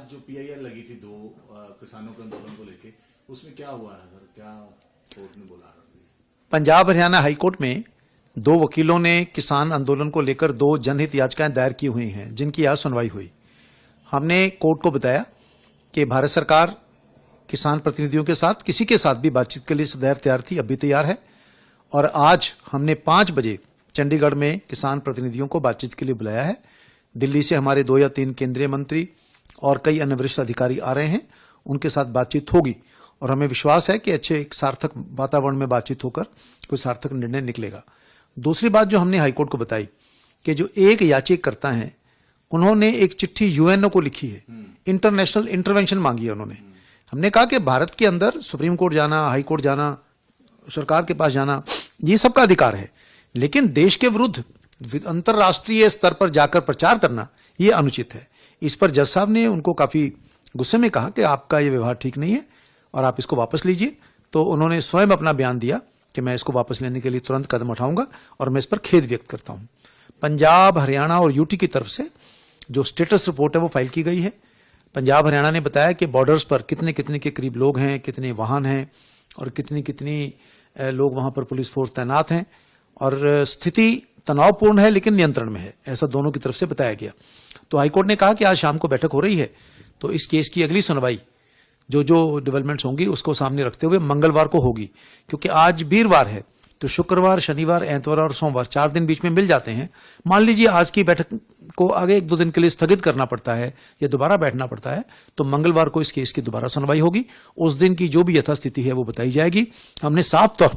आज जो PIL लगी थी दो किसानों के आंदोलन को लेके, उसमें क्या हुआ है सर, क्या कोर्ट ने बोला? पंजाब हरियाणा हाईकोर्ट में दो वकीलों ने किसान आंदोलन को लेकर दो जनहित याचिकाएं दायर की हुई हैं, जिनकी आज सुनवाई हुई। हमने कोर्ट को बताया कि भारत सरकार किसान प्रतिनिधियों के साथ, किसी के साथ भी बातचीत के लिए सदैव तैयार थी, अब भी तैयार है। और आज हमने 5 बजे चंडीगढ़ में किसान प्रतिनिधियों को बातचीत के लिए बुलाया है। दिल्ली से हमारे 2 या 3 केंद्रीय मंत्री और कई अन्य वरिष्ठ अधिकारी आ रहे हैं, उनके साथ बातचीत होगी और हमें विश्वास है कि अच्छे एक सार्थक वातावरण में बातचीत होकर कोई सार्थक निर्णय निकलेगा। दूसरी बात जो हमने हाईकोर्ट को बताई कि जो एक याचिकाकर्ता हैं, उन्होंने एक चिट्ठी UNO को लिखी है, इंटरनेशनल इंटरवेंशन मांगी है उन्होंने। हमने कहा कि भारत के अंदर सुप्रीम कोर्ट जाना, हाई कोर्ट जाना, सरकार के पास जाना, ये सबका अधिकार है, लेकिन देश के विरुद्ध अंतर्राष्ट्रीय स्तर पर जाकर प्रचार करना ये अनुचित है। इस पर जज साहब ने उनको काफी गुस्से में कहा कि आपका ये व्यवहार ठीक नहीं है और आप इसको वापस लीजिए। तो उन्होंने स्वयं अपना बयान दिया कि मैं इसको वापस लेने के लिए तुरंत कदम उठाऊंगा और मैं इस पर खेद व्यक्त करता हूं। पंजाब, हरियाणा और UT की तरफ से जो स्टेटस रिपोर्ट है वो फाइल की गई है। पंजाब हरियाणा ने बताया कि बॉर्डर्स पर कितने कितने के करीब लोग हैं, कितने वाहन हैं और कितनी कितनी लोग वहां पर पुलिस फोर्स तैनात हैं और स्थिति तनावपूर्ण है लेकिन नियंत्रण में है, ऐसा दोनों की तरफ से बताया गया। तो हाईकोर्ट ने कहा कि आज शाम को बैठक हो रही है, तो इस केस की अगली सुनवाई जो डेवलपमेंट्स होंगी उसको सामने रखते हुए मंगलवार को होगी, क्योंकि आज वीरवार है तो शुक्रवार, शनिवार, एतवार और सोमवार 4 दिन बीच में मिल जाते हैं। मान लीजिए आज की बैठक को आगे 1-2 दिन के लिए स्थगित करना पड़ता है या दोबारा बैठना पड़ता है, तो मंगलवार को इस केस की दोबारा सुनवाई होगी। उस दिन की जो भी यथास्थिति है वो बताई जाएगी। हमने साफ तौर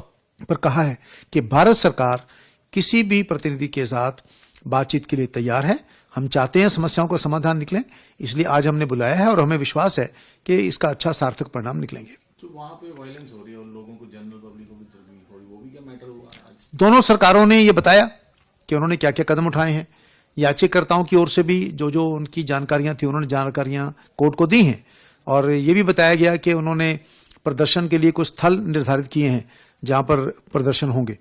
पर कहा है कि भारत सरकार किसी भी प्रतिनिधि के साथ बातचीत के लिए तैयार है। हम चाहते हैं समस्याओं का समाधान निकले, इसलिए आज हमने बुलाया है और हमें विश्वास है कि इसका अच्छा सार्थक परिणाम निकलेंगे। तो वहां पे वायलेंस हो रही है और लोगों को, जनरल पब्लिक को भी तकलीफ हो रही है, वो भी क्या मैटर हुआ आज? दोनों सरकारों ने ये बताया कि उन्होंने क्या क्या कदम उठाए हैं। याचिकाकर्ताओं की ओर से भी जो उनकी जानकारियां थी उन्होंने जानकारियां कोर्ट को दी हैं और ये भी बताया गया कि उन्होंने प्रदर्शन के लिए कुछ स्थल निर्धारित किए हैं जहां पर प्रदर्शन होंगे।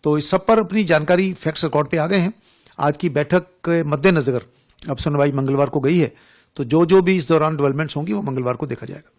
तो इस सब पर अपनी जानकारी फैक्ट्स रिकॉर्ड पे आ गए हैं। आज की बैठक के मद्देनजर अब सुनवाई मंगलवार को गई है, तो जो भी इस दौरान डेवलपमेंट्स होंगी वो मंगलवार को देखा जाएगा।